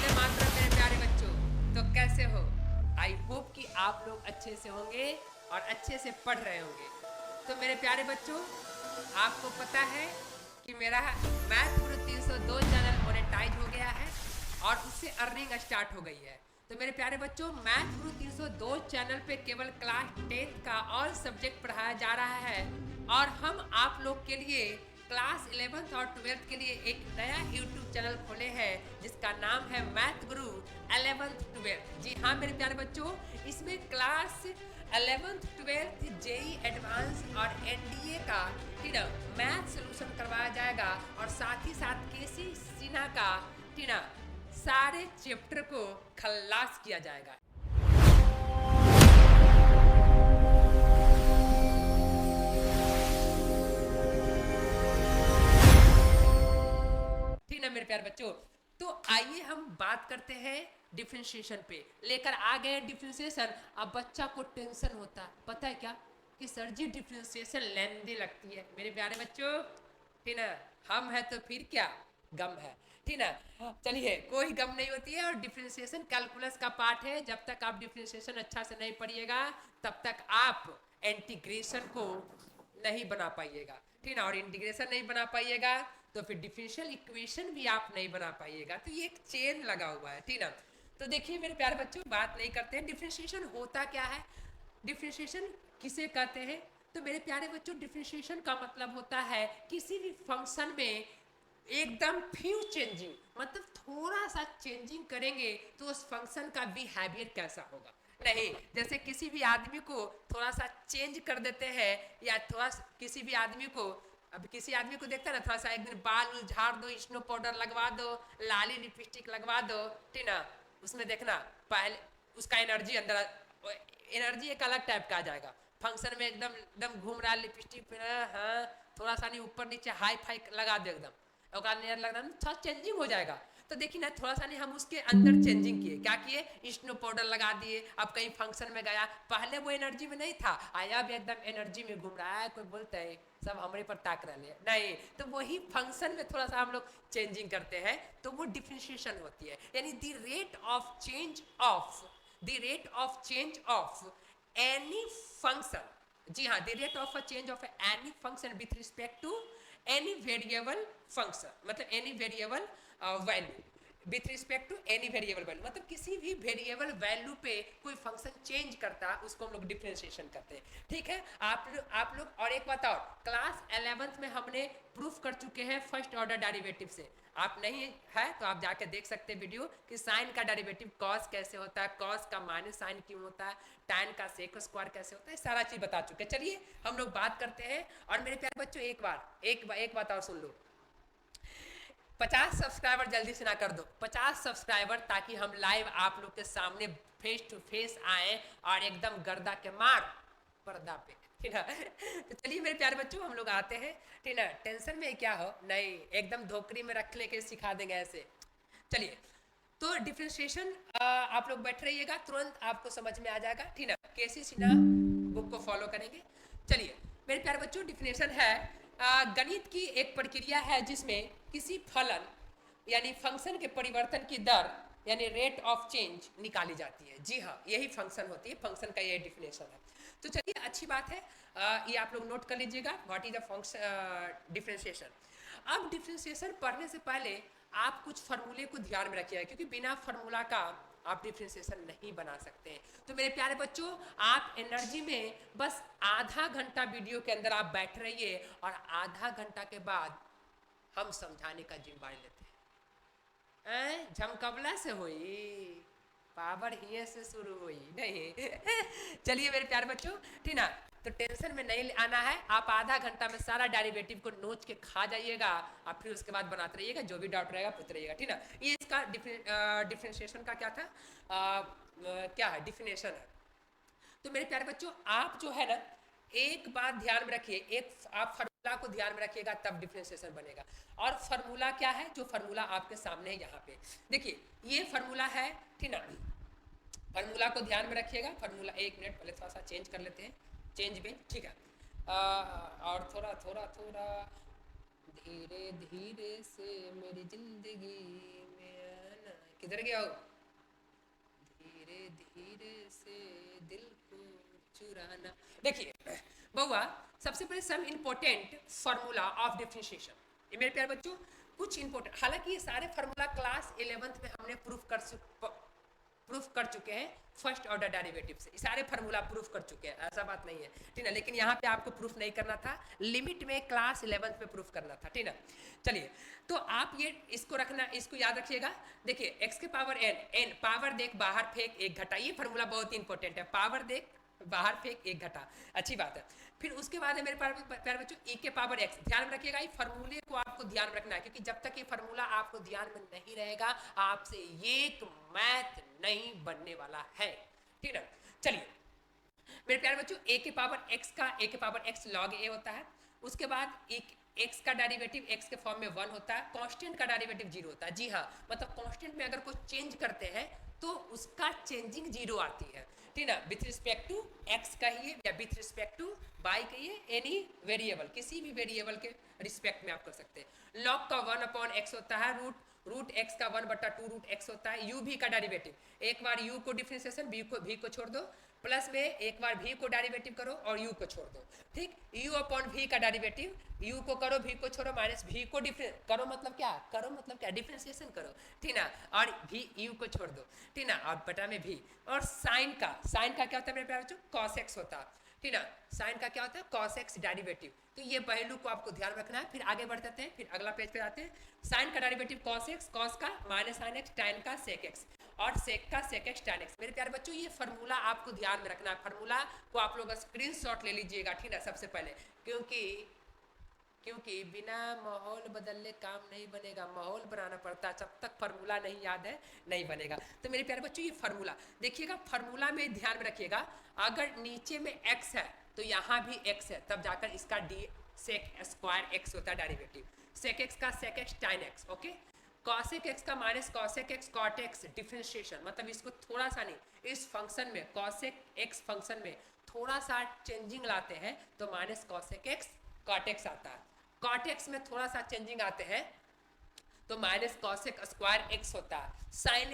वंदे मातरम मेरे प्यारे बच्चों। तो कैसे हो? आई होप कि आप लोग अच्छे से होंगे और अच्छे से पढ़ रहे होंगे। तो मेरे प्यारे बच्चों, आपको पता है कि मेरा मैथ गुरु 302 चैनल मोनेटाइज हो गया है और उससे अर्निंग स्टार्ट हो गई है। तो मेरे प्यारे बच्चों, मैथ गुरु 302 चैनल पे केवल क्लास 10 का ऑल सब्जेक्ट पढ़ाया जा रहा है और हम आप लोग के लिए क्लास 11th और 12th के लिए एक नया यूट्यूब चैनल खोले हैं जिसका नाम है मैथ गुरु 11th 12th। जी हाँ मेरे प्यारे बच्चों, इसमें class 11th 12th JEE advance और एनडीए का मैथ सोल्यूशन करवाया जाएगा और साथ ही साथ केसी सिन्हा का सारे चैप्टर को खल्लास किया जाएगा। ठीक ना मेरे प्यारे बच्चों, तो आइए हम बात करते हैं डिफरेंशिएशन पे। लेकर आ गए डिफरेंशिएशन। अब बच्चा को टेंशन होता है, पता है क्या, कि सर जी डिफरेंशिएशन लेंदी लगती है। मेरे प्यारे बच्चों, ठीक ना, हम है तो फिर क्या गम है, ठीक ना। चलिए, कोई गम नहीं होती है और डिफरेंशिएशन कैलकुलस का पार्ट है। जब तक आप डिफरेंशिएशन अच्छा से नहीं पढ़िएगा तब तक आप इंटीग्रेशन को नहीं बना पाइएगा, ठीक ना। और इंटीग्रेशन नहीं बना पाइएगा तो फिर डिफरेंशियल इक्वेशन भी आप नहीं बना पाइएगा। तो ये एक चेन लगा हुआ है, ठीक ना। तो देखिए मेरे प्यारे बच्चों, बात नहीं करते हैं डिफरेंशिएशन होता क्या है, डिफरेंशिएशन किसे कहते हैं। तो मेरे प्यारे बच्चों, डिफरेंशिएशन का मतलब होता है किसी भी फंक्शन में एकदम फ्यू चेंजिंग, मतलब थोड़ा सा चेंजिंग करेंगे तो उस फंक्शन का बिहेवियर कैसा होगा। नहीं, जैसे किसी भी आदमी को थोड़ा सा चेंज कर देते हैं या थोड़ा किसी भी आदमी को, अब किसी आदमी को देखता है ना, थोड़ा सा एक दिन बाल झाड़ दो, स्नो पाउडर लगवा दो, लाली लिपस्टिक लगवा दो, ठीक ना, उसमें देखना पहले उसका एनर्जी अंदर, एनर्जी एक अलग टाइप का आ जाएगा। फंक्शन में एकदम एकदम घूम रहा है, लिपस्टिक पे, हाँ, थोड़ा सा नहीं ऊपर नीचे हाई फाई लगा दो एकदम, थोड़ा चेंजिंग हो जाएगा। तो देखिए ना, थोड़ा सा नहीं हम उसके अंदर चेंजिंग किए, क्या किए, स्नो पाउडर लगा दिए। अब कहीं फंक्शन में गया, पहले वो एनर्जी में नहीं था, आया भी एकदम एनर्जी में घूम रहा है, कोई बोलता है सब हमारे पर ताक रहे हैं, नहीं। तो वही फंक्शन में थोड़ा सा हम लोग चेंजिंग करते हैं, तो वो डिफरेंशिएशन होती है। यानी the rate of change of any function, जी हाँ, the rate of a change of any function with respect to any variable function, मतलब any variable value, with respect to any variable value, मतलब किसी भी variable value पे कोई function change करता, उसको हम लोग डिफरेंशिएशन करते हैं। ठीक है, आप लोग और एक बात और, क्लास 11th में हमने प्रूफ कर चुके हैं फर्स्ट ऑर्डर डेरिवेटिव से। आप नहीं है तो आप जाके देख सकते हैं वीडियो कि साइन का डेरिवेटिव कॉस कैसे होता है, कॉस का माइनस साइन क्यों होता है, tan का सेक स्क्वायर कैसे होता है, सारा चीज बता चुके हैं। चलिए हम लोग बात करते हैं। और मेरे प्यारे बच्चों, एक बात और सुन लो, 50 सब्सक्राइबर जल्दी से ना कर दो, 50 सब्सक्राइबर, ताकि हम लाइव आप लोग के सामने फेस टू फेस आए और एकदम गर्दा के मार पर्दा पे, ठीक है। तो चलिए मेरे प्यारे बच्चों, हम लोग आते हैं, ठीक है। टेंशन में क्या हो, नहीं, एकदम धोकरी में रख लेके सिखा देंगे ऐसे। चलिए, तो डिफ्रेंशिएशन आप लोग बैठ रहिएगा, तुरंत आपको समझ में आ जाएगा, ठीक है। केसी सिन्हा बुक को फॉलो करेंगे। चलिए मेरे प्यारे बच्चों, डिफिनेशन है गणित की एक प्रक्रिया है जिसमें किसी फलन यानी फंक्शन के परिवर्तन की दर यानी रेट ऑफ चेंज निकाली जाती है। जी हाँ, यही फंक्शन होती है, फंक्शन का ये डिफिनेशन है। तो चलिए, अच्छी बात है, ये आप लोग नोट कर लीजिएगा, what is the function differentiation. अब डिफरेंशिएशन पढ़ने से पहले आप कुछ फार्मूले को ध्यान में रखिएगा, क्योंकि बिना फार्मूला का आप डिफरेंशिएशन नहीं बना सकते। तो मेरे प्यारे बच्चों, आप एनर्जी में बस आधा घंटा वीडियो के अंदर आप बैठ रहिए और आधा घंटा के बाद हम समझाने का जिम्मेदारी लेते हैं। झमकबला से हुई पावर ही से शुरू हुई नहीं। चलिए मेरे प्यारे बच्चों, ठीक ना, तो टेंशन में नहीं आना है। आप आधा घंटा में सारा डेरिवेटिव को नोच के खा जाइएगा और फिर उसके बाद बनाते रहिएगा, जो भी डाउट रहेगा पूछते रहिएगा, ठीक ना। ये इसका डिफरेंशिएशन का क्या था, क्या है, डिफिनेशन है। तो मेरे प्यारे बच्चों, आप जो है ना, एक बात ध्यान में रखिए, एक आप फार्मूला को ध्यान में रखिएगा तब डिफरेंशिएशन बनेगा। और फार्मूला क्या है, जो फार्मूला आपके सामने है यहाँ पे देखिए, ये फार्मूला है, ठीक ना। फार्मूला को ध्यान में रखिएगा। फार्मूला, एक मिनट पहले थोड़ा सा चेंज कर लेते हैं, चेंज में, ठीक है। और थोड़ा थोड़ा थोड़ा धीरे धीरे से मेरी जिंदगी में आना, किधर किधर गया हो? धीरे धीरे से दिल को चुराना। देखिए बउआ, सबसे पहले some important formula of differentiation. ये मेरे प्यारे बच्चों कुछ इंपॉर्टेंट, हालांकि ये सारे फार्मूला क्लास 11th में हमने प्रूफ कर चुके हैं फर्स्ट ऑर्डर डेरिवेटिव से, सारे फार्मूला प्रूफ कर चुके हैं, ऐसा बात नहीं है, ठीक है। लेकिन यहाँ पे आपको प्रूफ नहीं करना था, लिमिट में क्लास 11th में प्रूफ करना था, ठीक है। चलिए, तो आप ये इसको रखना, इसको याद रखिएगा। देखिए x के पावर n पावर देख बाहर फेंक एक घटा, ये फार्मूला बहुत इंपॉर्टेंट है, पावर देख बाहर फेंक एक घटा, अच्छी बात है। फिर उसके बाद है मेरे प्यारे बच्चों e के पावर x, ध्यान रखिएगा ये फार्मूले को आपको ध्यान रखना है, क्योंकि जब तक ये फार्मूला आपको ध्यान में नहीं रहेगा आपसे एक मैथ नहीं बनने वाला है, ठीक है। चलिए मेरे प्यारे बच्चों a के पावर x log a होता है, उसके बाद x का डेरिवेटिव x के फॉर्म में 1 होता है, कांस्टेंट का डेरिवेटिव 0 होता है। जी हाँ, मतलब कांस्टेंट में अगर कुछ चेंज करते हैं तो उसका चेंजिंग 0 आती है, ठीक है। विथ रिस्पेक्ट टू x कहिए या विथ रिस्पेक्ट टू y कहिए, एनी वेरिएबल, किसी भी वेरिएबल के रिस्पेक्ट में आप कर सकते हैं। log का 1/x होता है, रूट x का 1/2 रूट x होता है। u v का डेरिवेटिव, एक बार u को डिफरेंशिएशन, v को छोड़ दो, प्लस में एक बार v को डेरिवेटिव करो और u को छोड़ दो, ठीक। u/v का डेरिवेटिव, u को करो v को छोड़ो, माइनस v को करो मतलब क्या डिफरेंशिएशन करो, ठीक ना, और u को छोड़ दो, ठीक ना, और बटा में v। और साइन का क्या होता है मेरे प्यारे बच्चों? cos x होता है, ठीक ना। साइन का क्या होता है? cos x derivative. तो ये पहलू को आपको ध्यान रखना है। फिर आगे बढ़ जाते हैं, फिर अगला पेज पे आते हैं। साइन का डेरिवेटिव cos x, cos का माइनस साइन x, tan का sec x, और sec का sec x tan x। मेरे प्यारे बच्चों ये फार्मूला आपको ध्यान में रखना है, फार्मूला को आप लोग स्क्रीनशॉट ले लीजिएगा, ठीक है, सबसे पहले, क्योंकि बिना माहौल बदलने काम नहीं बनेगा, माहौल बनाना पड़ता है, जब तक फार्मूला नहीं याद है नहीं बनेगा। तो मेरे प्यारे बच्चों ये फार्मूला देखिएगा, फार्मूला में ध्यान में रखिएगा, अगर नीचे में x है तो यहाँ भी x है, तब जाकर इसका d sec स्क्वायर x होता है डेरिवेटिव, sec x का sec x tan x, okay. cosec x का minus cosec x cot x differentiation, मतलब इसको थोड़ा सा नहीं, इस फंक्शन में cosec x फंक्शन में थोड़ा सा चेंजिंग लाते हैं तो minus cosec x cot x आता है। cot x में थोड़ा सा चेंजिंग आते हैं तो माइनस cosec स्क्वायर x होता है। साइन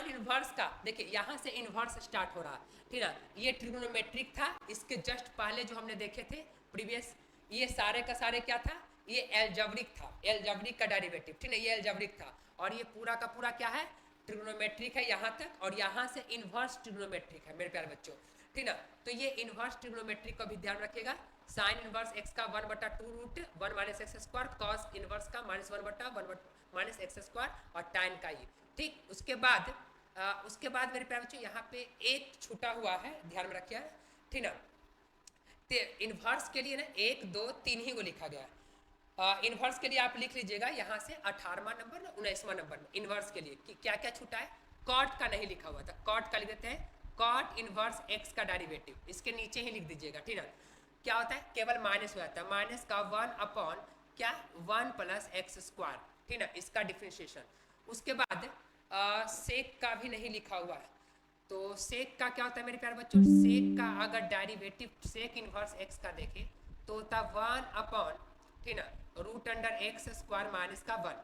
इनवर्स का देखिए, यहाँ से इनवर्स स्टार्ट हो रहा है, ठीक है। ये ट्रिग्नोमेट्रिक था, इसके जस्ट पहले जो हमने देखे थे प्रीवियस, ये सारे का सारे क्या था? ये एल्जेब्रिक था, एल्जेब्रिक का डेरिवेटिव, ठीक है, ये एल्जेब्रिक था। और ये पूरा का पूरा क्या है? ट्रिग्नोमेट्रिक है यहाँ तक, और यहाँ से इनवर्स ट्रिग्नोमेट्रिक है मेरे प्यारे बच्चों, ठीक ना। तो ये इनवर्स ट्रिग्नोमेट्रिक का भी ध्यान रखिएगा। साइन इनवर्स x का 1/2 root 1 minus x square, cos inverse का माइनस 1/1 माइनस एक्स स्क्वायर, और tan का ये, ठीक। उसके बाद मेरे प्यारे बच्चों यहाँ पे एक छूटा हुआ है, ध्यान में रखिए, ठीक ना। इनवर्स के लिए ना 1 2 3 ही को लिखा गया है। इनवर्स के लिए आप लिख लीजिएगा यहाँ से 18वां नंबर ना 19वां नंबर में इनवर्स के लिए कि क्या क्या छूटा है। कॉट का नहीं लिखा हुआ था, कॉट का लिख देते हैं, कॉट इनवर्स x का डेरिवेटिव, इसके नीचे ही लिख दीजिएगा, ठीक है। क्या होता है? केवल माइनस हो जाता है, माइनस का 1 प्लस एक्स स्क्वायर, ठीक है, इसका डिफरेंशिएशन। उसके बाद सेक का भी नहीं लिखा हुआ है, तो सेक का क्या होता है मेरे प्यारे बच्चों? सेक का अगर डेरिवेटिव सेक इनवर्स x का देखें तो होता 1 ठीक ना root under x square minus का 1,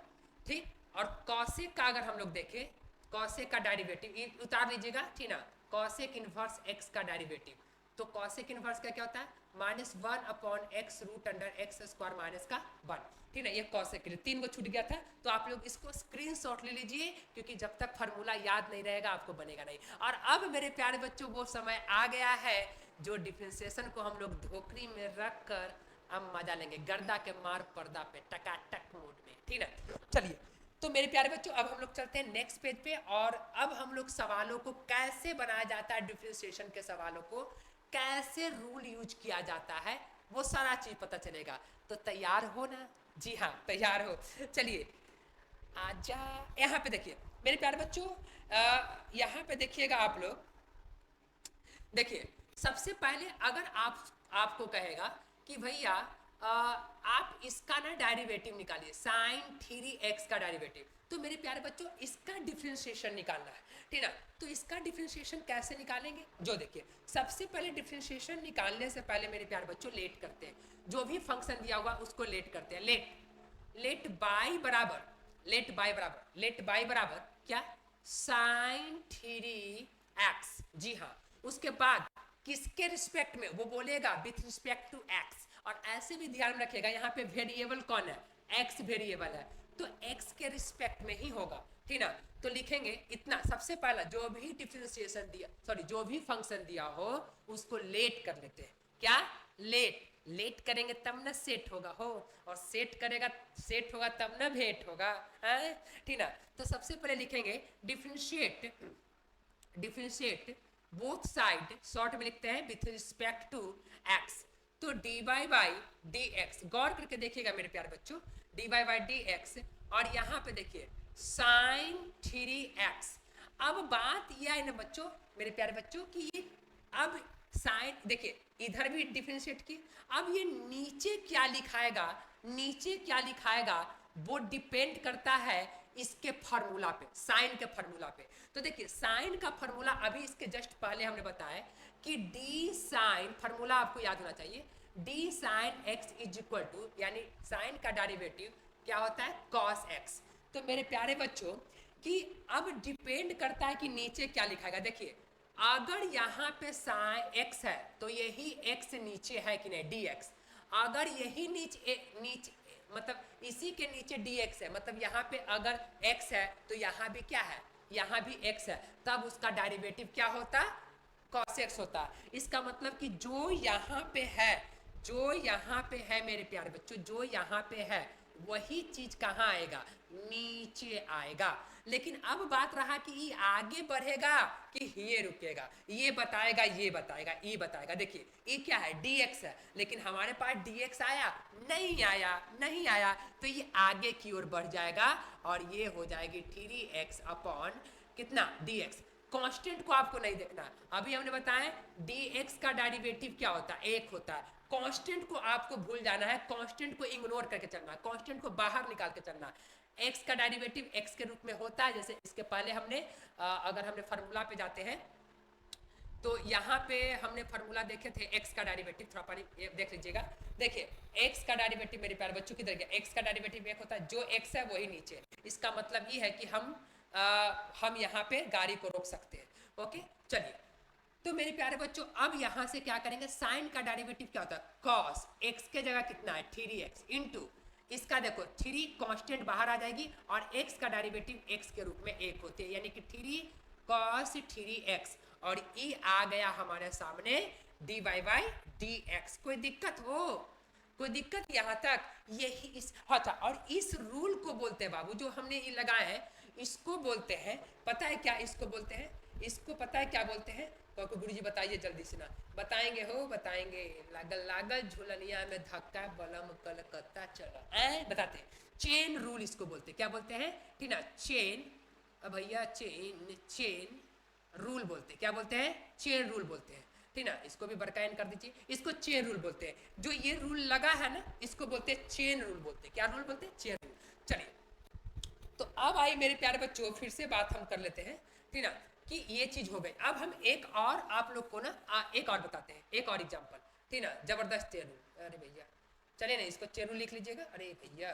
ठीक। और कॉसेक का अगर हम लोग देखें, कॉसेक का डेरिवेटिव उतार लीजिएगा, ठीक ना, कॉसेक इनवर्स x का डेरिवेटिव, तो कॉसेक इनवर्स का क्या होता है? -1/x root under x square minus का 1, ठीक है। ये कॉसेक के लिए 3 को छूट गया था, तो आप लोग इसको स्क्रीनशॉट ले लीजिए, क्योंकि जब तक फार्मूला याद नहीं रहेगा आपको बनेगा नहीं। और अब मेरे प्यारे बच्चों वो समय आ गया है जो डिफरेंशिएशन को हम लोग धोखरी में रख कर अब मजा लेंगे, गर्दा के मार पर्दा पे टकाटक मोड में, ठीक है। चलिए, तो मेरे प्यारे बच्चों अब हम लोग चलते हैं नेक्स्ट पेज पे, और अब हम लोग सवालों को कैसे बनाया जाता है, डिफरेंशिएशन के सवालों को कैसे रूल यूज किया जाता है, वो सारा चीज पता चलेगा। तो तैयार हो ना? जी हाँ, तैयार हो। चलिए आजा, यहाँ पे देखिए मेरे प्यारे बच्चों, यहाँ पे देखिएगा आप लोग, देखिए सबसे पहले अगर आपको कहेगा कि भैया आप इसका ना डेरिवेटिव निकालिए, साइन 3x का डेरिवेटिव, तो मेरे प्यारे बच्चों इसका डिफरेंशिएशन निकालना है, ठीक ना। तो इसका डिफरेंशिएशन कैसे निकालेंगे? जो देखिए, सबसे पहले डिफरेंशिएशन निकालने से पहले मेरे प्यारे बच्चों लेट करते हैं, जो भी फंक्शन दिया होगा उसको लेट करते हैं। लेट बाई बराबर क्या? Sine three x. जी हाँ, उसके बाद किसके रिस्पेक्ट में, वो बोलेगा विथ रिस्पेक्ट टू एक्स। और ऐसे भी ध्यान रखिएगा यहाँ पे वेरिएबल कौन है, एक्स वेरिएबल है, तो एक्स के रिस्पेक्ट में ही होगा, ठीक ना। तो लिखेंगे इतना, सबसे पहला जो भी डिफरेंशिएशन दिया, सॉरी जो भी फंक्शन दिया हो उसको लेट कर लेते हैं। क्या लेट, लेट करेंगे तब ना सेट होगा हो, और सेट करेगा, सेट होगा तब ना भेंट होगा, ठीक ना। तो सबसे पहले लिखेंगे differentiate, differentiate both side, short में लिखते हैं विथ रिस्पेक्ट टू एक्स। तो D Y by D X, गौर करके देखिएगा मेरे प्यारे बच्चों, D Y by D X, और यहाँ पे देखिए साइन थ्री एक्स। अब बात यह है ना बच्चों, मेरे प्यारे बच्चों, कि ये अब साइन देखिए इधर भी डिफरेंशिएट की, अब ये नीचे क्या लिखाएगा, नीचे क्या लिखाएगा वो डिपेंड करता है इसके फार्मूला पे, साइन के फार्मूला पे। तो देखिए साइन का फार्मूला अभी इसके जस्ट पहले हमने बताया कि डी साइन, फार्मूला आपको याद होना चाहिए, d sine x is equal to, यानी साइन का डेरिवेटिव क्या होता है, कॉस एक्स। तो मेरे प्यारे बच्चों कि अब डिपेंड करता है कि नीचे क्या लिखाएगा। देखिए अगर यहाँ पे साइन एक्स है तो यही एक्स नीचे है कि नहीं, डी एक्स। अगर यही नीचे नीचे मतलब इसी के नीचे dx है, मतलब यहाँ पे अगर x है तो यहाँ भी क्या है, यहाँ भी x है, तब उसका डेरिवेटिव क्या होता, cos x होता। इसका मतलब कि जो यहाँ पे है, जो यहाँ पे है मेरे प्यारे बच्चों, जो यहाँ पे है वही चीज कहाँ आएगा, नीचे आएगा। लेकिन अब बात रहा कि ये आगे बढ़ेगा कि ये रुकेगा, ये बताएगा, ये बताएगा, ये बताएगा। देखिए ये क्या है, dx है, लेकिन हमारे पास dx आया नहीं, आया नहीं आया, तो ये आगे की ओर बढ़ जाएगा और ये हो जाएगी 3x अपॉन कितना, dx। कांस्टेंट को आपको नहीं देखना, अभी हमने बताया dx का डेरिवेटिव क्या होता है, एक होता है। कांस्टेंट को आपको भूल जाना है, कांस्टेंट को इग्नोर करके चलना है, कांस्टेंट को बाहर निकाल के चलना है। x का डेरिवेटिव x के रूप में होता है, जैसे इसके पहले हमने अगर हमने फार्मूला पे जाते हैं तो यहाँ पे हमने फार्मूला देखे थे x का डेरिवेटिव, थोड़ा पानी देख लीजिएगा। देखिए x का डेरिवेटिव मेरे प्यारे बच्चों किधर गया, x का डेरिवेटिव एक होता है, जो x है वही नीचे। इसका मतलब ये है कि हम यहाँ पे गाड़ी को रोक सकते हैं। ओके चलिए, तो मेरे प्यारे बच्चों अब यहाँ से क्या करेंगे, साइन का डेरिवेटिव क्या होता है, कॉस x के जगह कितना है 3x इंटू इसका देखो 3 कांस्टेंट बाहर आ जाएगी और x का डेरिवेटिव x के रूप में एक होती है, यानी कि 3 cos 3x, और ये आ गया हमारे सामने dy बाई dx। कोई दिक्कत हो, कोई दिक्कत यहाँ तक, यही इस हाँ था। और इस रूल को बोलते हैं बाबू, जो हमने ये लगाए हैं इसको बोलते हैं, पता है क्या इसको बोलते हैं, इसको पता है क्या बोलते हैं, तो गुरु जी बताइए जल्दी से ना, बताएंगे हो बताएंगे, लागल लागल झुलनिया में धक्का बलम कलकत्ता चला, बताते हैं, चेन रूल इसको बोलते हैं। क्या बोलते हैं, ठीक ना, चेन, अब भैया चेन, चेन रूल बोलते हैं। क्या बोलते हैं, चेन रूल बोलते हैं, ठीक ना। इसको भी बरकायन कर दीजिए, इसको चेन रूल बोलते हैं। जो ये रूल लगा है ना इसको बोलते हैं चेन रूल बोलते हैं। क्या रूल बोलते हैं, चेन रूल। चलिए तो अब आई मेरे प्यारे बच्चों, फिर से बात हम कर लेते हैं, ठीक ना, कि ये चीज हो गई। अब हम एक और आप लोग को ना एक और बताते हैं, एक और एग्जांपल, ठीक ना, जबरदस्त चेन रूल। अरे भैया चलिए ना, इसको चेन रूल लिख लीजिएगा। अरे भैया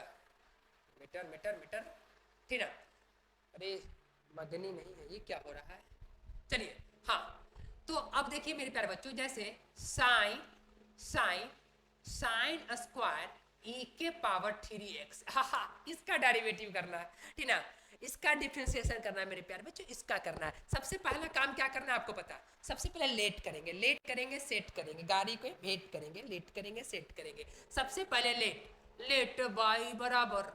मीटर मीटर मीटर, ठीक ना, अरे मगनी नहीं है, ये क्या हो रहा है। चलिए हाँ, तो अब देखिए मेरे प्यारे बच्चों, जैसे sine sine sine square e के पावर 3x, इसका डेरिवेटिव करना है, ठीक ना, इसका डिफरेंशिएशन करना है मेरे प्यारे बच्चों, इसका करना है। सबसे पहला काम क्या करना है आपको पता है, सबसे पहले लेट करेंगे, लेट करेंगे सेट करेंगे, गाड़ी को भेंट करेंगे, लेट करेंगे सेट करेंगे। सबसे पहले लेट, लेट बाई बराबर,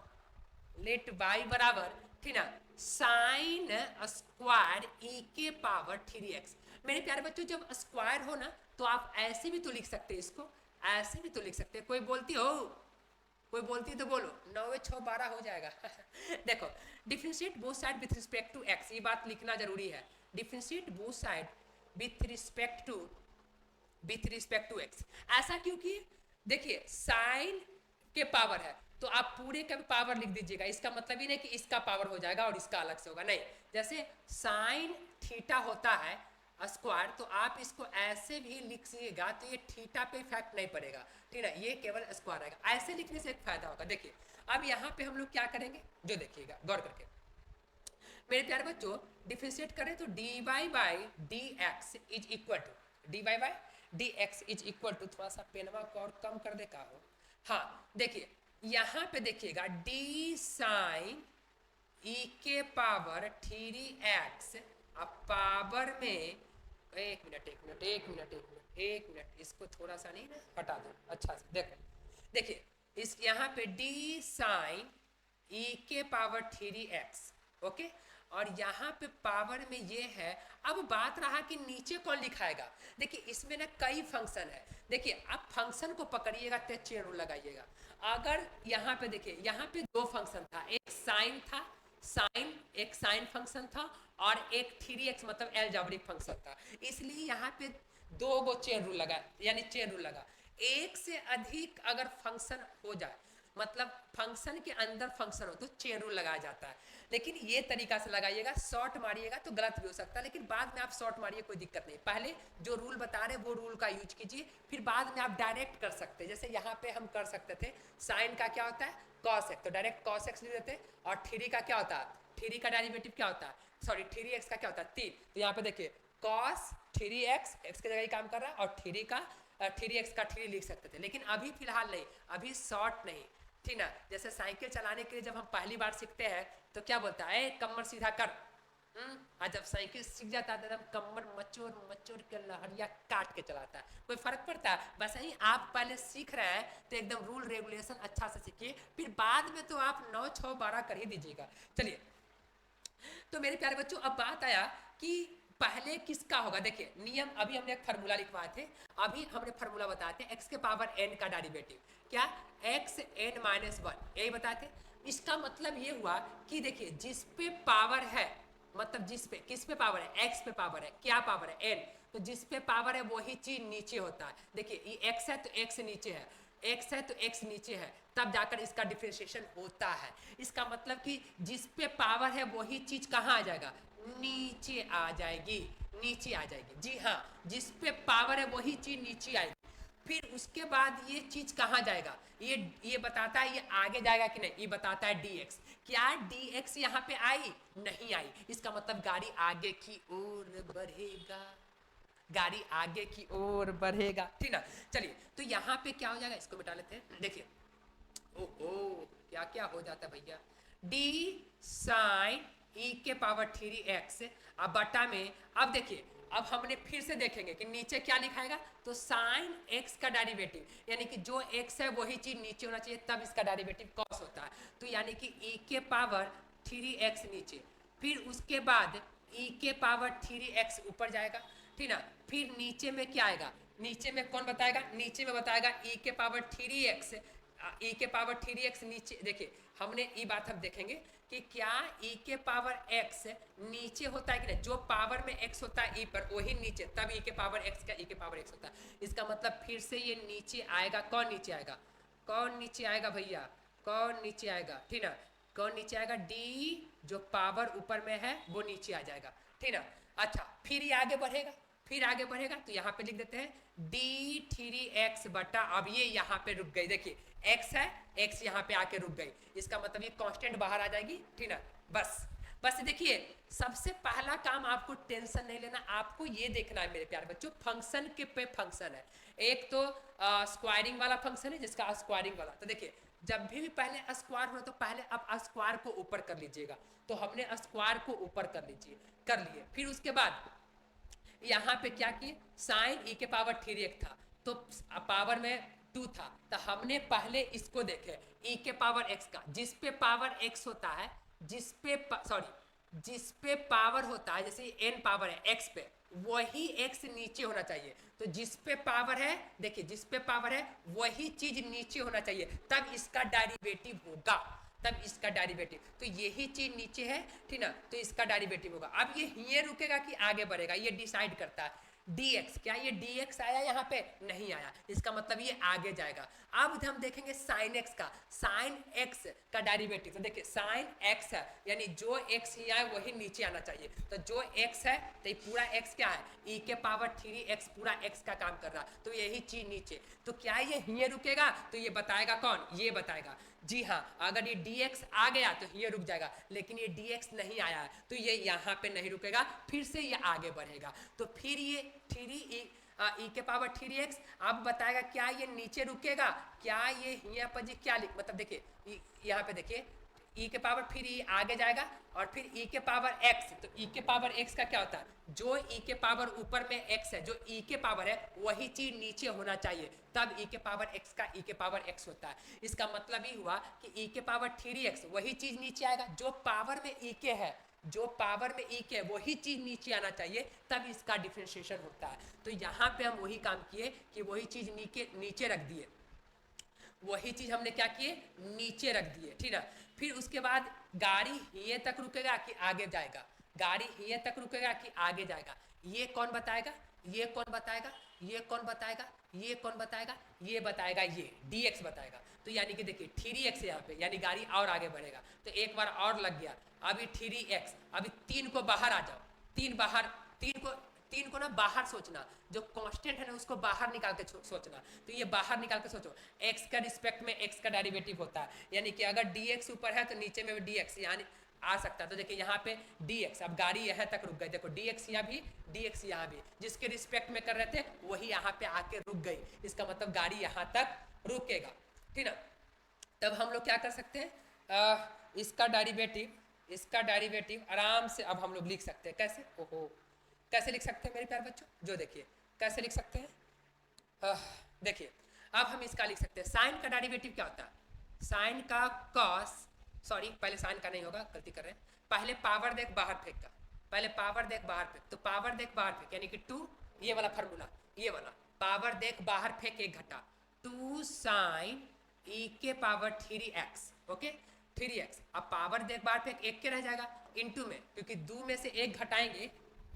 लेट बाई बराबर, ठीक ना, साइन स्क्वायर e के पावर 3x। मेरे प्यारे बच्चों जब स्क्वायर हो ना तो आप ऐसे भी तो लिख सकते हैं, इसको ऐसे भी तो लिख सकते हैं। कोई बोलती हो, कोई बोलती तो बोलो, 9 6 12 हो जाएगा। देखो differentiate both side with respect to x, ये बात लिखना जरूरी है। Differentiate both side with respect to x। ऐसा क्योंकि देखिए साइन के पावर है तो आप पूरे का पावर लिख दीजिएगा, इसका मतलब ही नहीं कि इसका पावर हो जाएगा और इसका अलग से होगा, नहीं। जैसे साइन थीटा होता है स्क्वायर, तो आप इसको ऐसे भी लिखिएगा तो ये थीटा पे इफेक्ट नहीं पड़ेगा, ठीक है, ये केवल स्क्वायर आएगा। ऐसे लिखने से एक फायदा होगा। देखिए अब यहाँ पे हम लोग क्या करेंगे, जो देखिएगा गौर करके, मेरे प्यारे बच्चों डिफरेंशिएट करें तो dy by D x is equal to dy by D x is equal to, थोड़ा सा पेनवा को और कम कर दे का हो, हाँ देखिए यहाँ पे देखिएगा डी साइन ई के पावर 3x, अब पावर में एक मिनट इसको थोड़ा सा नहीं ना हटा दो, अच्छा से देखो, देखिए इस यहाँ पे डी साइन ई के पावर 3x, ओके, और यहाँ पे पावर में ये है। अब बात रहा कि नीचे कौन लिखाएगा, देखिए इसमें ना कई फंक्शन है, देखिए आप फंक्शन को पकड़िएगा तो चेन रूल लगाइएगा। अगर यहाँ पे देखिए यहाँ पे दो फंक्शन था, एक साइन था, एक साइन फंक्शन था और एक 3x मतलब एलजेब्रिक फंक्शन था, इसलिए यहाँ पे दो गो चेन रूल लगा, यानी चेन रूल लगा। एक से अधिक अगर फंक्शन हो जाए, मतलब फंक्शन के अंदर फंक्शन हो तो चेन रूल लगाया जाता है, लेकिन ये तरीका से लगाइएगा, शॉर्ट मारिएगा तो गलत भी हो सकता है, लेकिन बाद में आप शॉर्ट मारिए कोई दिक्कत नहीं, पहले जो रूल बता रहे वो रूल का यूज कीजिए, फिर बाद में आप डायरेक्ट कर सकते हैं। जैसे यहाँ पे हम कर सकते थे साइन का क्या होता है कॉस एक्स, तो डायरेक्ट कॉस एक्स लिख देते, और 3 का क्या होता है, 3 का डेरिवेटिव क्या होता है, सॉरी 3x का क्या होता है 3, तो यहाँ पे देखिए कॉस 3x, एक्स की जगह ही काम कर रहा है, और 3x का 3 लिख सकते थे, लेकिन अभी फिलहाल नहीं, अभी शॉर्ट नहीं, ठीक ना। जैसे साइकिल चलाने के लिए जब हम पहली बार सीखते हैं तो क्या बोलता है कमर सीधा कर, आज जब साइकिल सीख जाता है तो कमर मचोर के लहरिया काट के चलाता है, कोई फर्क पड़ता है। वैसे ही आप पहले सीख रहे हैं तो एकदम रूल रेगुलेशन अच्छा से सीखिए, फिर बाद में तो आप 9 6 12 कर ही दीजिएगा। चलिए, तो मेरे प्यारे बच्चों अब बात आया कि पहले किसका होगा, देखिए नियम, अभी हमने एक फार्मूला लिखवाए थे, अभी हमने फार्मूला बताए थे x के पावर n का डेरिवेटिव, क्या x n माइनस 1, यही बताए थे। इसका मतलब ये हुआ कि देखिए जिस पे पावर है, मतलब जिस पे किस पे पावर है, x पे पावर है, क्या पावर है n, तो जिस पे पावर है वही चीज नीचे होता है। देखिए ये x है तो x नीचे है, x है तो x नीचे है, तब जाकर इसका डिफरेंशिएशन होता है। इसका मतलब कि जिस पे पावर है वही चीज कहाँ आ जाएगा, नीचे आ जाएगी, नीचे आ जाएगी, जी हाँ, जिस पे पावर है वही चीज नीचे आएगी। फिर उसके बाद ये चीज कहाँ जाएगा, ये बताता है ये आगे जाएगा कि नहीं, ये बताता है dx, क्या dx यहाँ पे आई, नहीं आई, इसका मतलब गाड़ी आगे की ओर बढ़ेगा, गाड़ी आगे की ओर बढ़ेगा, ठीक ना। चलिए, तो यहाँ पे क्या हो जाएगा, इसको मिटा लेते हैं, देखिए ओ क्या क्या हो जाता है भैया, डी साइन ई के पावर 3x, अब बटा में, अब देखिए अब हमने फिर से देखेंगे कि नीचे क्या लिखाएगा, तो साइन x का डेरिवेटिव, यानी कि जो x है वही चीज नीचे होना चाहिए, तब इसका डेरिवेटिव कॉस होता है, तो यानी कि e के पावर 3x नीचे, फिर उसके बाद e के पावर 3x ऊपर जाएगा, ठीक ना। फिर नीचे में क्या आएगा, नीचे में कौन बताएगा, नीचे में बताएगा e के पावर 3x, e के पावर 3x नीचे, देखिए हमने ये बात हम देखेंगे कि क्या e के पावर x नीचे होता है कि नहीं, जो पावर में x होता है e पर वही नीचे, तब e के पावर x का e के पावर x होता है। इसका मतलब फिर से ये नीचे आएगा, कौन नीचे आएगा, कौन नीचे आएगा भैया, कौन नीचे आएगा, ठीक ना, कौन नीचे आएगा, d जो पावर ऊपर में है वो नीचे आ जाएगा, ठीक ना। अच्छा, फिर ये आगे बढ़ेगा, फिर आगे बढ़ेगा, तो यहाँ पे लिख देते हैं d3x बटा, अब ये यहाँ पे रुक गई, देखिए x है, x यहाँ पे आके रुक गई, इसका मतलब ये कांस्टेंट बाहर आ जाएगी, ठीक ना। बस देखिए, सबसे पहला काम आपको टेंशन नहीं लेना, आपको ये देखना है मेरे प्यारे बच्चों, फंक्शन के पे फंक्शन है, एक तो स्क्वायरिंग वाला फंक्शन है जिसका स्क्वायरिंग वाला, तो देखिए जब भी पहले स्क्वायर हो तो पहले आप स्क्वायर को ऊपर कर लीजिएगा, तो हमने स्क्वायर को ऊपर कर लिए, फिर उसके बाद यहाँ पे क्या किए, साइन e के पावर 3x था तो पावर में 2 था, तो हमने पहले इसको देखे e के पावर x का, जिस पे पावर x होता है, जिस पे पावर होता है, जैसे n पावर है x पे, वही x नीचे होना चाहिए, तो जिस पे पावर है, देखिए जिस पे पावर है वही चीज नीचे होना चाहिए, तब इसका डेरिवेटिव होगा, तब इसका डेरिवेटिव, तो यही चीज नीचे है, ठीक ना, तो इसका डेरिवेटिव होगा। अब ये रुकेगा कि आगे बढ़ेगा, ये डिसाइड करता है dx, क्या ये dx आया यहाँ पे, नहीं आया, इसका मतलब ये आगे जाएगा। अब हम देखेंगे sin x का, sin x का डेरिवेटिव, तो देखिए sin x है, यानी जो x ही आए वही नीचे आना चाहिए, तो जो x है तो ये पूरा x क्या है, e के पावर 3x पूरा x का काम कर रहा, तो यही चीज नीचे, तो क्या ये रुकेगा, तो ये बताएगा कौन, ये बताएगा, जी हाँ, अगर ये dx आ गया तो ये रुक जाएगा, लेकिन ये dx नहीं आया तो ये यहाँ पे नहीं रुकेगा, फिर से ये आगे बढ़ेगा। तो फिर ये 3e के पावर 3x अब बताएगा क्या ये नीचे रुकेगा, क्या ये यहाँ पर जी क्या मतलब देखिए यहाँ पे देखिए e के पावर फिर e आगे जाएगा और फिर e के पावर x, तो e के पावर x का क्या होता है, जो e के पावर ऊपर में x है, जो e के पावर है वही चीज नीचे होना चाहिए, तब e के पावर x का e के पावर x होता है। इसका मतलब ये हुआ कि e के पावर 3x वही चीज नीचे आएगा जो पावर में e के है, जो पावर में e के है वही चीज नीचे आना चाहिए, तब इसका डिफरेंशिएशन होता है। तो यहाँ पे हम वही काम किए कि वही चीज नीचे रख दिए, वही चीज हमने क्या किए, नीचे रख दिए, ठीक है। फिर उसके बाद गाड़ी ये तक रुकेगा कि आगे जाएगा, गाड़ी ये तक रुकेगा कि आगे जाएगा, ये कौन बताएगा, ये कौन बताएगा, ये कौन बताएगा, ये कौन बताएगा, ये बताएगा, ये dx बताएगा। तो यानी कि देखिए 3x यहाँ पे, यानी गाड़ी और आगे बढ़ेगा। तो एक बार और लग गया, अभी 3x, अभी 3 को बाहर आ जाओ, 3 को ना बाहर सोचना, जो कांस्टेंट है ना उसको बाहर निकाल के सोचना। तो ये बाहर निकाल के सोचो, x का रिस्पेक्ट में x का डेरिवेटिव होता है, यानी कि अगर dx ऊपर है तो नीचे में भी dx यानी आ सकता है। तो देखिए यहाँ पे dx, अब गाड़ी यहाँ तक रुक गई, देखो dx यहाँ भी, dx यहाँ भी, जिसके रिस्पेक्ट में कर रहे थे वही यहाँ पे आके रुक गई, इसका मतलब गाड़ी यहाँ तक रुकेगा, ठीक ना। तब हम लोग क्या कर सकते हैं, इसका डेरिवेटिव आराम से अब हम लोग लिख सकते हैं। कैसे, ओहो कैसे लिख सकते हैं मेरे प्यारे बच्चों, जो देखिए कैसे लिख सकते हैं, देखिए अब हम इसका लिख सकते हैं, साइन का डेरिवेटिव क्या होता है, साइन का कॉस, सॉरी पहले साइन का नहीं होगा, गलती कर रहे हैं, पहले पावर देख बाहर फेंक का, पहले पावर देख बाहर फेंक, तो पावर देख बाहर फेंक यानी कि 2, ये वाला फार्मूला, ये वाला पावर देख बाहर फेंक एक घटा 2 साइन e के पावर 3x, ओके 3x। अब पावर देख बाहर फेंक एक के रह जाएगा इनटू में, क्योंकि 2 में से एक घटाएंगे,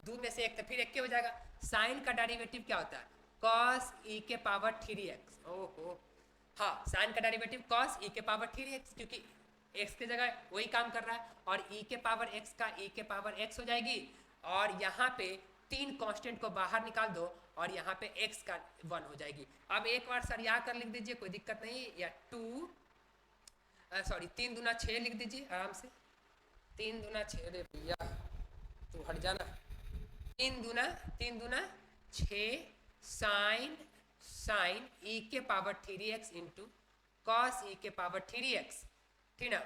2 में से एक तो फिर एक के हो जाएगा। साइन का डेरिवेटिव क्या होता है, cos e के पावर 3x, ओहो हाँ, साइन का डेरिवेटिव cos e के पावर 3x, क्योंकि x की जगह वही काम कर रहा है, और e के पावर x का e के पावर x हो जाएगी, और यहाँ पे 3 कांस्टेंट को बाहर निकाल दो और यहाँ पे x का 1 हो जाएगी। अब एक बार सर यहाँ कर लिख दीजिए, कोई दिक्कत नहीं, या 3 दूना 6 लिख दीजिए आराम से, 3 दूना 6, अरे भैया तू हट जाना, 3 दूना 6 साइन e के power 3x into cos e के पावर 3x, ठीक ना,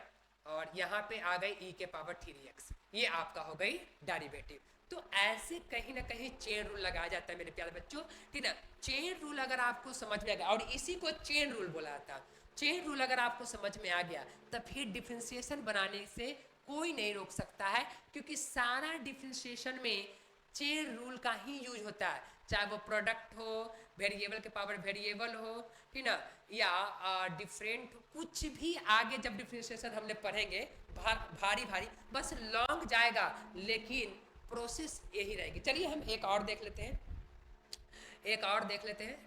और यहाँ पे आ गई e के पावर 3x, ये आपका हो गई डेरिवेटिव। तो ऐसे कहीं ना कहीं चेन रूल लगाया जाता है मेरे प्यारे बच्चों, ठीक ना। चेन रूल अगर आपको समझ में आ गया, और इसी को चेन रूल बोला जाता है, चेन रूल अगर आपको समझ में आ गया तब फिर डिफरेंशिएशन बनाने से कोई नहीं रोक सकता है, क्योंकि सारा डिफरेंशिएशन में चेन रूल का ही यूज होता है, चाहे वो प्रोडक्ट हो, वेरिएबल के पावर वेरिएबल हो, ठीक ना, या डिफरेंट कुछ भी आगे जब डिफरेंशिएशन हमने पढ़ेंगे भारी बस लॉन्ग जाएगा, लेकिन प्रोसेस यही रहेगी। चलिए हम एक और देख लेते हैं,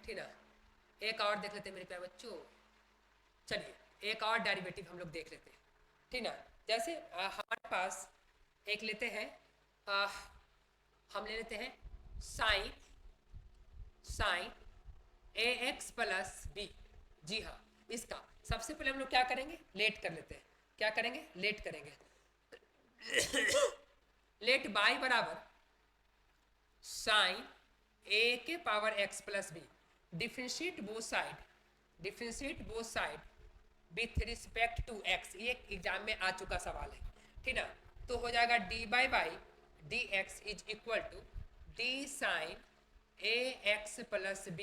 ठीक ना, एक और देख लेते हैं मेरे प्यारे बच्चों। चलिए एक और डेरिवेटिव हम लोग देख लेते हैं, ठीक ना। जैसे हमारे पास एक लेते हैं, हम ले लेते हैं साइन ax प्लस b, जी हाँ, इसका सबसे पहले हम लोग क्या करेंगे, लेट कर लेते हैं, क्या करेंगे, लेट करेंगे लेट बाई बराबर साइन a के power x plus b, differentiate both side with respect to x, ये एग्जाम में आ चुका सवाल है, ठीक ना। तो हो जाएगा dy by dx is equal to d sine ax plus b।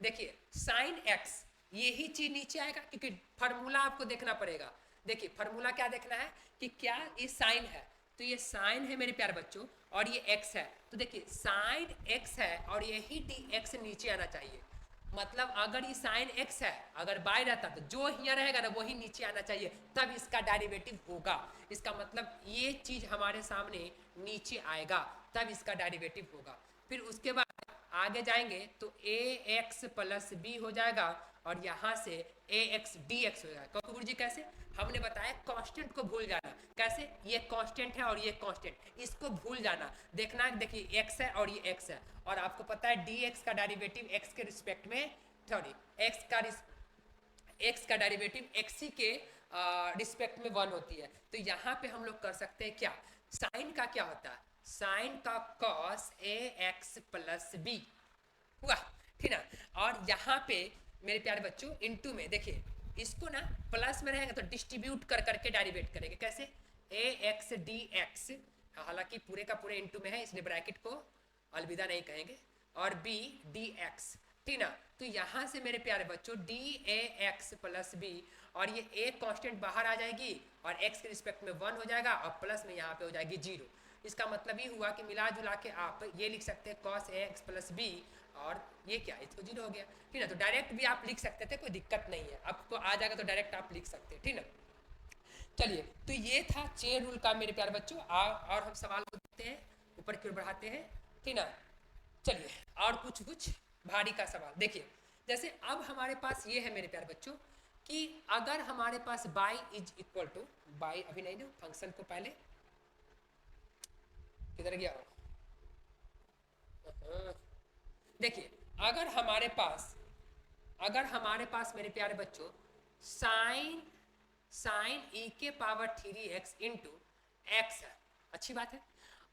देखिए साइन x यही चीज नीचे आएगा, क्योंकि फार्मूला आपको देखना पड़ेगा। देखिए फार्मूला क्या देखना है कि क्या ये साइन है, तो ये साइन है मेरे प्यारे बच्चों, और ये x है, तो देखिए साइन x है और यही dx नीचे आना चाहिए। मतलब अगर ये साइन x है, अगर बाय रहता तो जो यहाँ रहेगा ना वही नीचे आना चाहिए, तब इसका डेरिवेटिव होगा। इसका मतलब ये चीज हमारे सामने नीचे आएगा तब इसका डेरिवेटिव होगा। फिर उसके बाद आगे जाएंगे तो ax प्लस b हो जाएगा, और यहाँ से ax dx हो जाएगा। क्योंकि गुरुजी कैसे, हमने बताया कांस्टेंट को भूल जाना, कैसे, ये कांस्टेंट है और ये कांस्टेंट, इसको भूल जाना, देखना देखिए x है और ये x है, और आपको पता है dx का डेरिवेटिव x के रिस्पेक्ट में, सॉरी x का डेरिवेटिव x के रिस्पेक्ट में 1 होती है। तो यहाँ पे हम लोग कर सकते हैं क्या, साइन का क्या होता है, साइन का cos A x plus B हुआ, ठीक ना। और यहाँ पे मेरे प्यारे बच्चों इनटू में देखिए, इसको ना प्लस में रहेगा तो डिस्ट्रीब्यूट कर करके डेरिवेट करेंगे, कैसे, ए एक्स डी एक्स, हालांकि पूरे का पूरे इनटू में है इसलिए ब्रैकेट को अलविदा नहीं कहेंगे, और बी डी एक्स, ठीक ना। तो यहाँ से मेरे प्यारे बच्चों d a x plus b, और ये ए कांस्टेंट बाहर आ जाएगी और x के रिस्पेक्ट में 1 हो जाएगा और प्लस में यहाँ पे हो जाएगी 0। इसका मतलब ये हुआ कि मिला जुला के आप ये लिख सकते हैं cos ax प्लस बी, और ये क्या, इसको 0 हो गया, ठीक ना। तो डायरेक्ट भी आप लिख सकते थे, कोई दिक्कत नहीं है, आपको आ जाएगा तो डायरेक्ट आप लिख सकते हैं, ठीक ना। चलिए, तो ये था चेन रूल का मेरे प्यारे बच्चों। और हम सवाल को देखते हैं, ऊपर की ओर बढ़ाते हैं, ठीक ना। चलिए, और कुछ भारी का सवाल देखिए, जैसे अब हमारे पास ये है मेरे प्यारे बच्चों कि अगर हमारे पास y is equal to y, अभी नहीं दो फंक्शन को, पहले किधर गया हो, देखिए अगर हमारे पास मेरे प्यारे बच्चों साइन e के पावर 3x इंटू एक्स है, अच्छी बात है।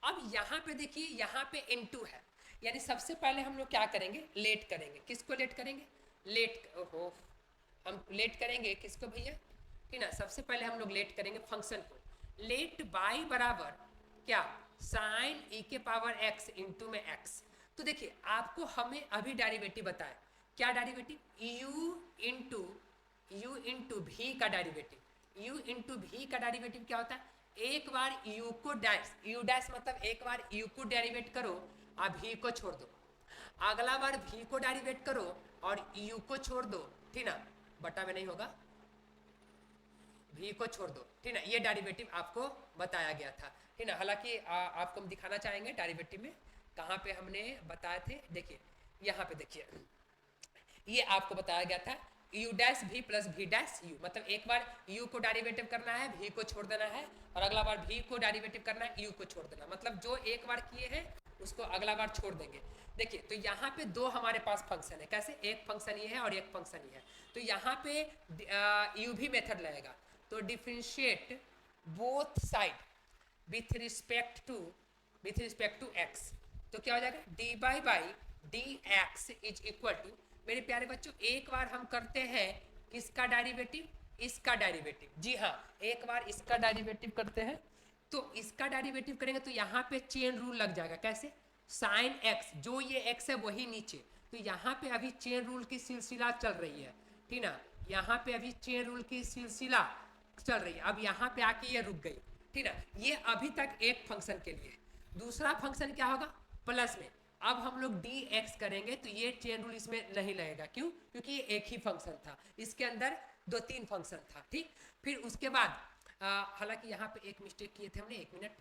अब यहाँ पे देखिए, यहाँ पे इंटू है, यानी सबसे पहले हम लोग क्या करेंगे, लेट करेंगे, किसको लेट करेंगे, ओहो हम लेट करेंगे किसको भैया, ठीक ना। सबसे पहले हम लोग लेट करेंगे फंक्शन को, लेट बाई बराबर क्या, साइन e के पावर x इंटू में x। तो देखिए आपको हमें अभी डेरिवेटिव बताया, क्या डेरिवेटिव, u इंटू v का डेरिवेटिव, u इंटू v का डेरिवेटिव क्या होता है, एक बार u को u डैश मतलब एक बार u को डेरिवेट करो और v को छोड़ दो, अगला बार v को डेरिवेट करो और u को छोड़ दो, ठीक ना, बटा में नहीं होगा, v को छोड़ दो, ठीक ना। ये डेरिवेटिव आपको बताया गया था, ठीक ना। हालांकि आपको हम दिखाना चाहेंगे डेरिवेटिव में कहाँ पे हमने बताए थे, देखिए यहाँ पे देखिए, ये आपको बताया गया था u dash v plus v dash u, मतलब एक बार u को डेरिवेटिव करना है, v को छोड़ देना है, और अगला बार v को डेरिवेटिव करना है, u को छोड़ देना, मतलब जो एक बार किए हैं उसको अगला बार छोड़ देंगे। देखिए तो यहाँ पे दो हमारे पास फंक्शन है, कैसे, एक फंक्शन ये है और एक फंक्शन ये है, तो यहाँ पे u भी मेथड लगेगा, तो differentiate both side with respect to x, तो क्या हो जाएगा, d by D x is equal to, मेरे प्यारे बच्चों एक बार हम करते हैं किसका डेरिवेटिव, इसका डेरिवेटिव, जी हाँ एक बार इसका डेरिवेटिव करते हैं, तो इसका डेरिवेटिव करेंगे तो यहाँ पे चेन रूल लग जाएगा, कैसे, साइन x, जो ये x है वही नीचे, तो यहाँ पे अभी चेन रूल की सिलसिला चल रही है, ठीक ना, यहाँ पे अभी चेन रूल की सिलसिला चल रही है, अब यहाँ पे आके ये रुक गई, ठीक ना। ये अभी तक एक फंक्शन के लिए, दूसरा फंक्शन क्या होगा, प्लस में, अब हम लोग dx करेंगे तो ये चेन रूल इसमें नहीं लगेगा, क्यों, क्योंकि ये एक ही फंक्शन था, इसके अंदर 2-3 फंक्शन था, ठीक। फिर उसके बाद हालांकि यहाँ पे एक मिस्टेक किए थे हमने, 1 मिनट,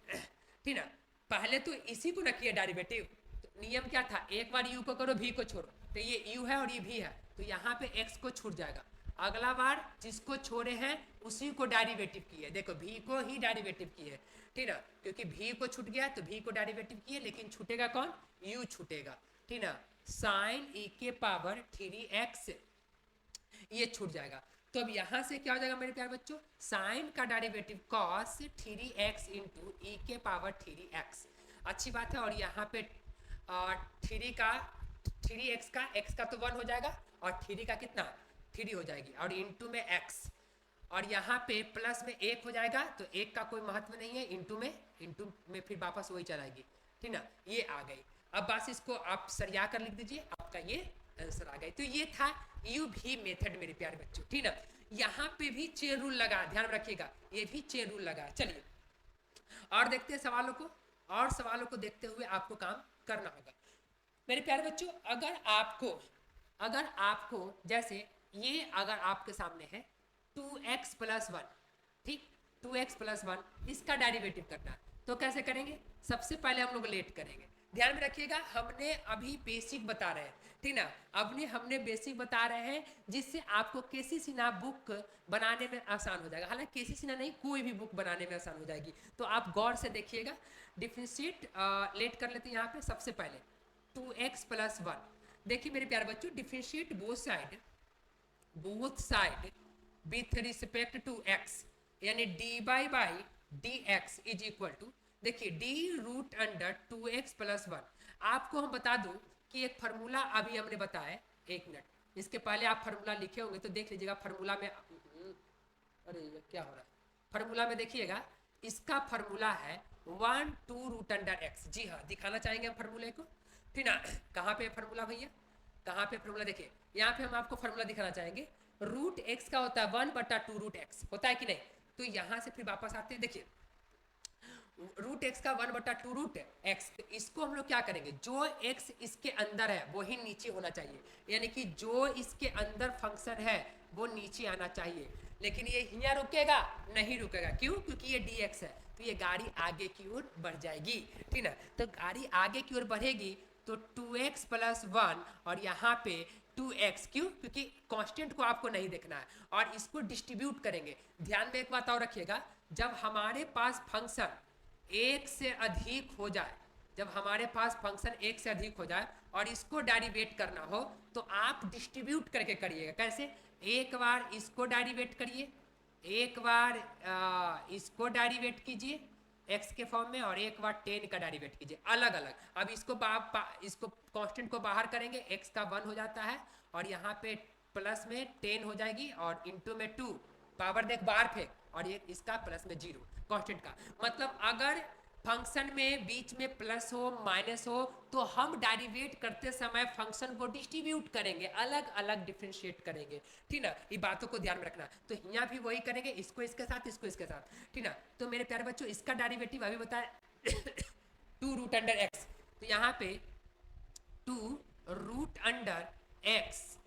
ठीक ना, पहले तो इसी को ना किया डेरिवेटिव, तो नियम क्या था, एक बार u को करो v को छोड़ो, तो ये u है और ये v है, तो यहाँ पे x को छूट जाएगा, अगला बार जिसको छोड़े हैं उसी को डेरिवेटिव किए, देखो v को ही डेरिवेटिव किए, ठीक ना, क्योंकि v को छूट गया तो v को डेरिवेटिव किए, लेकिन छूटेगा कौन, u छूटेगा, ठीक ना, साइन e के पावर 3x ये छूट जाएगा, तो अब यहाँ से क्या हो जाएगा मेरे प्यारे बच्चों, साइन का derivative cos 3x into e के पावर 3x, अच्छी बात है, और यहाँ पे 3x का x का तो 1 हो जाएगा और 3 का कितना 3 हो जाएगी, और इंटू में x, और यहाँ पे प्लस में 1 हो जाएगा, तो 1 का कोई महत्व नहीं है, इंटू में फिर वापस वही चलाएगी, ठीक ना, ये आ गई। अब बस इसको आप सरिया कर लिख दीजिए, आपका ये आंसर आ गई। तो ये था यू भी मेथड मेरे प्यारे बच्चों, ठीक ना। यहाँ पे भी चेन रूल लगा, ध्यान रखिएगा, ये भी चेन रूल लगा। चलिए और देखते हैं सवालों को, और सवालों को देखते हुए आपको काम करना होगा मेरे प्यारे बच्चों। अगर आपको जैसे ये अगर आपके सामने है 2x प्लस 1, ठीक, 2x प्लस 1 इसका डेरिवेटिव करना है, तो कैसे करेंगे, सबसे पहले हम लोग लेट करेंगे, ध्यान में रखिएगा, हमने अभी बेसिक बता रहे हैं, ठीक ना, हमने बेसिक बता रहे हैं जिससे आपको केसी सिन्हा बुक बनाने में आसान हो जाएगा, हालांकि केसी सिन्हा नहीं कोई भी बुक बनाने में आसान हो जाएगी, तो आप गौर से देखिएगा। डिफरेंशिएट लेट कर लेते हैं यहाँ पे, सबसे पहले 2x प्लस 1, देखिए मेरे प्यारे बच्चों, differentiate both side with respect to X, यानी D by by D x is equal to, देखिए D root under 2x plus 1। आपको हम बता दूं कि एक फार्मूला अभी हमने बताया, एक मिनट, इसके पहले आप फार्मूला लिखे होंगे तो देख लीजिएगा फार्मूला में, अरे ये क्या हो रहा है, फार्मूला में देखिएगा, इसका फार्मूला है 1 2 रूट अंडर एक्स। जी हाँ, दिखाना चाहेंगे हम फार्मूले को, ठीक ना। कहाँ पे फार्मूला भैया, कहाँ पे फार्मूला, देखिए यहाँ पे हम आपको फार्मूला दिखाना चाहेंगे। रूट एक्स का होता है 1/2 रूट एक्स, होता है कि नहीं। तो यहाँ से फिर वापस आते हैं, देखिए रूट एक्स का 1/2 रूट एक्स, तो इसको हम लोग क्या करेंगे, जो एक्स इसके अंदर है वो ही नीचे होना चाहिए, यानी कि जो इसके अंदर फंक्शन है वो नीचे आना चाहिए। लेकिन ये यहाँ रुकेगा नहीं, रुकेगा क्यों, क्योंकि ये dx है, तो ये गाड़ी आगे की ओर बढ़ जाएगी, ठीक ना। तो गाड़ी आगे की ओर बढ़ेगी तो 2x प्लस 1 और यहाँ पे 2x, क्यों, क्योंकि कांस्टेंट को आपको नहीं देखना है, और इसको डिस्ट्रीब्यूट करेंगे। ध्यान में एक बात और रखिएगा, जब हमारे पास फंक्शन एक से अधिक हो जाए, जब हमारे पास फंक्शन एक से अधिक हो जाए और इसको डेरिवेट करना हो तो आप डिस्ट्रीब्यूट करके करिएगा। कैसे, एक बार इसको डेरिवेट करिए, एक बार इसको डेरिवेट कीजिए x के फॉर्म में, और एक बार 10 का डेरिवेट कीजिए अलग अलग। अब इसको इसको कांस्टेंट को बाहर करेंगे, x का 1 हो जाता है और यहाँ पे प्लस में 10 हो जाएगी और इंटू में 2, पावर देख बाहर फेंक, और ये इसका प्लस में 0 कांस्टेंट का। मतलब अगर फंक्शन में बीच में प्लस हो माइनस हो तो हम डेरिवेट करते समय फंक्शन को डिस्ट्रीब्यूट करेंगे, अलग अलग डिफरेंशिएट करेंगे, ठीक ना। ये बातों को ध्यान में रखना। तो यहाँ भी वही करेंगे, इसको इसके साथ, इसको इसके साथ, ठीक ना। तो मेरे प्यारे बच्चों, इसका डेरिवेटिव अभी बताया 2 रूट अंडर एक्स, तो यहाँ पे 2 रूट अंडर एक्स,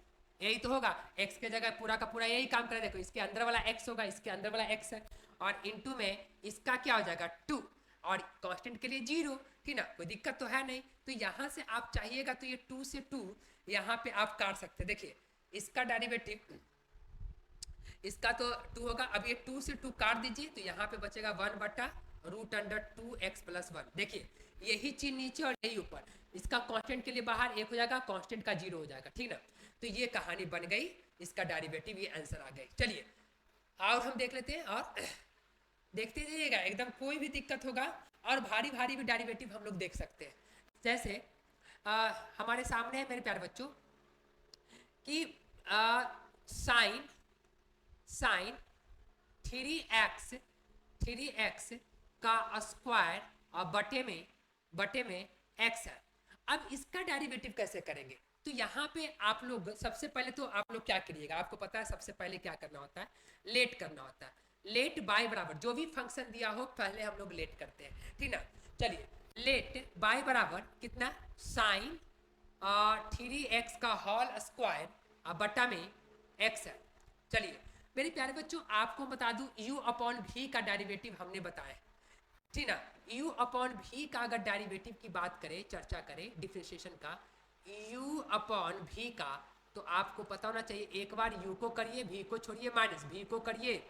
यही तो होगा, x के जगह पूरा का पूरा यही काम करे। देखो इसके अंदर वाला x होगा, इसके अंदर वाला x है, और इनटू में इसका क्या हो जाएगा 2, और कांस्टेंट के लिए 0, ठीक ना, कोई दिक्कत तो है नहीं। तो यहाँ से आप चाहिएगा तो ये 2 से 2 यहाँ पे आप काट सकते हैं। देखिए इसका डेरिवेटिव, इसका तो 2 होगा, अब ये 2 से 2 काट दीजिए तो यहाँ पे बचेगा 1/√2x प्लस 1। देखिए यही चीज नीचे और यही ऊपर, इसका कांस्टेंट के लिए बाहर 1 हो जाएगा, कांस्टेंट का 0 हो जाएगा, ठीक ना। तो ये कहानी बन गई, इसका डेरिवेटिव, ये आंसर आ गई। चलिए और हम देख लेते हैं, और देखते जाइएगा, एकदम कोई भी दिक्कत होगा और भारी भारी भी डेरिवेटिव हम लोग देख सकते हैं। जैसे हमारे सामने है मेरे प्यारे बच्चों कि साइन 3x का स्क्वायर और बटे में x है। अब इसका डेरिवेटिव कैसे करेंगे, तो यहाँ पे आप लोग सबसे पहले तो आप लोग क्या करिएगा, आपको पता है सबसे पहले क्या करना होता है, लेट करना होता है। लेट बाय बराबर, जो भी फंक्शन दिया हो पहले हम लोग लेट करते हैं, ठीक ना। चलिए लेट बाय बराबर कितना, साइन 3x का होल स्क्वायर बटा में x है। चलिए मेरे प्यारे बच्चों, आपको बता दूं u अपॉन v का डेरिवेटिव हमने बताया, ठीक ना। u अपॉन v का अगर डेरिवेटिव की बात करें, चर्चा करें डिफरेंशिएशन का, u अपॉन v का, तो आपको पता होना चाहिए, एक बार u को करिए, v को छोड़िए, माइनस v को करिए,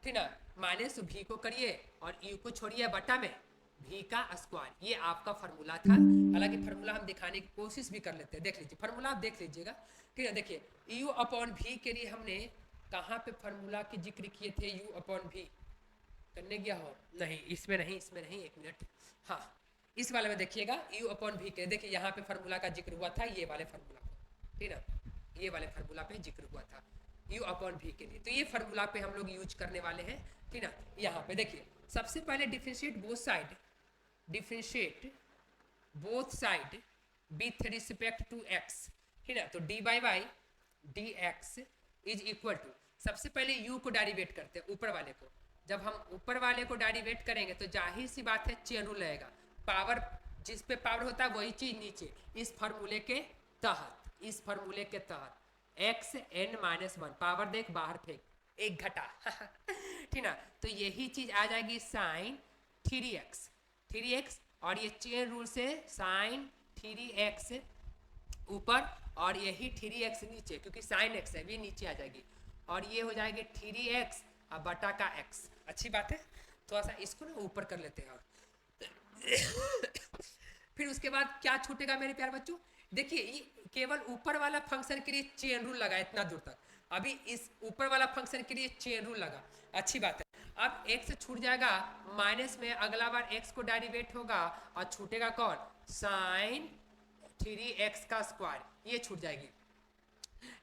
ठीक ना, माइनस v को करिए और u को छोड़िए बटा में v का स्क्वायर। ये आपका फार्मूला था, हालांकि फार्मूला हम दिखाने की कोशिश भी कर लेते हैं। देख लीजिए फार्मूला, आप देख लीजिएगा, ठीक है। देखिए u अपॉन v के लिए हमने कहाँ पे फार्मूला के जिक्र किए थे, u अपॉन v करने गया हो, नहीं इसमें नहीं, इसमें नहीं, एक मिनट, हाँ इस वाले में देखिएगा u अपॉन v के, देखिए यहाँ पे फार्मूला का जिक्र हुआ था, ये वाले फार्मूला, ठीक ना, ये वाले फार्मूला पे जिक्र हुआ था u अपॉन v के लिए। तो ये फार्मूला पे हम लोग यूज करने वाले हैं, ठीक ना। यहाँ पे देखिए सबसे पहले differentiate both side with respect to x, ठीक ना। तो dy by dx is equal to, सबसे पहले u को डेरिवेट करते हैं, ऊपर वाले को। जब हम ऊपर वाले को डेरिवेट करेंगे तो जाहिर सी बात है चेन रूल रहेगा, पावर जिस पे पावर होता है वही चीज नीचे, इस फार्मूले के तहत xn-1, पावर देख बाहर फेंक, एक घटा ठीक ना। तो यही चीज आ जाएगी साइन 3x, और ये चेन रूल से साइन 3x ऊपर और यही 3x नीचे, क्योंकि साइन x है, भी नीचे आ जाएगी, और ये हो जाएगी 3x और बटा का x। अच्छी बात है, थोड़ा सा इसको ना ऊपर कर लेते हैं। फिर उसके बाद क्या छूटेगा मेरे प्यारे बच्चों, देखिए ये केवल ऊपर वाला फंक्शन के लिए चेन रूल लगा इतना दूर तक, अभी इस ऊपर वाला फंक्शन के लिए चेन रूल लगा, अच्छी बात है। अब x छूट जाएगा, माइनस में अगला बार x को डेरिवेट होगा और छूटेगा कौन, साइन 3x का स्क्वायर, ये छूट जाएगी।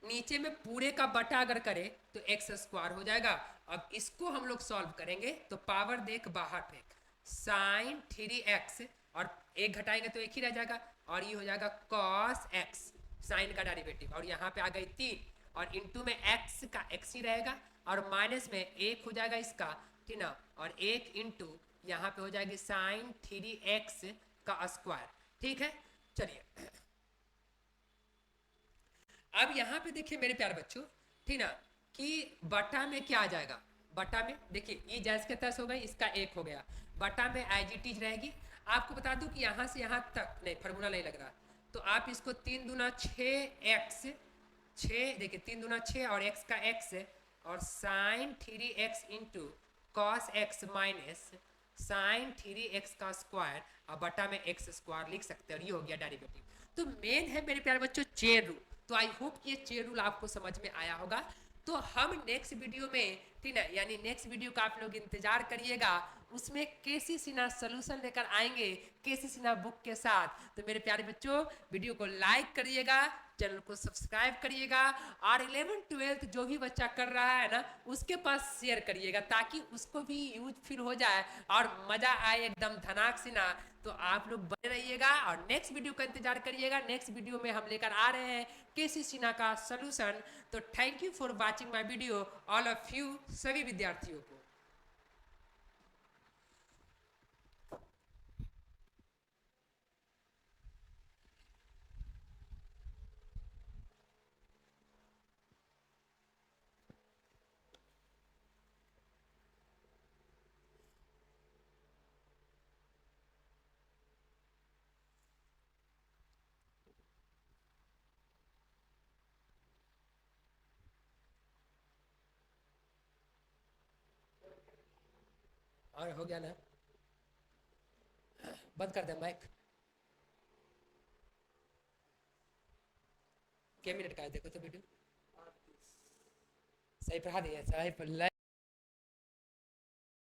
नीचे में पूरे का बटा अगर करे तो एक्स स्क्वायर हो जाएगा। अब इसको हम लोग सॉल्व करेंगे तो पावर देख बाहर फेंक, साइन 3x और एक घटाएंगे तो एक ही रह जाएगा, और ये हो जाएगा कॉस x, साइन का डेरिवेटिव, और यहाँ पे आ गई 3 और इंटू में x का x ही रहेगा, और माइनस में एक हो जाएगा इसका, ठीक ना, और एक इंटू यहाँ पे हो जाएगी साइन 3x का स्क्वायर। ठीक है, चलिए अब यहाँ पे देखिए मेरे प्यारे बच्चों, ठीक ना, कि बटा में क्या आ जाएगा, बटा में देखिए ये जैस के तस हो गई, इसका एक हो गया, बटा में एज रहेगी। आपको बता दूं कि यहाँ से यहाँ तक नहीं, फार्मूला नहीं लग रहा, तो आप इसको 3 दूना 6x, 6 देखिए 3 दूना 6 और x का x और sine 3x into cos x minus sine 3x का स्क्वायर और बटा में x स्क्वायर लिख सकते हैं, और ये हो गया डेरिवेटिव। तो मेन है मेरे प्यारे बच्चों चेन रूल। तो आई होप ये चेन रूल आपको समझ में आया होगा। तो हम नेक्स्ट वीडियो में, ठीक है, यानी नेक्स्ट वीडियो का आप लोग इंतजार करिएगा, उसमें केसी सिन्हा सोल्यूशन लेकर आएंगे, केसी सिन्हा बुक के साथ। तो मेरे प्यारे बच्चों वीडियो को लाइक करिएगा, चैनल को सब्सक्राइब करिएगा, और 11th 12th जो भी बच्चा कर रहा है ना उसके पास शेयर करिएगा, ताकि उसको भी यूजफुल हो जाए और मजा आए एकदम धनाक सिन्हा। तो आप लोग बने रहिएगा और नेक्स्ट वीडियो का इंतजार करिएगा। नेक्स्ट वीडियो में हम लेकर आ रहे हैं केसी सिन्हा का सोल्यूशन। तो thank you for watching my video all of you, सभी विद्यार्थियों को। और हो गया ना, बंद कर दे माइक। क्या मिनट का है देखो तो वीडियो, सही पढ़ा दिया, सही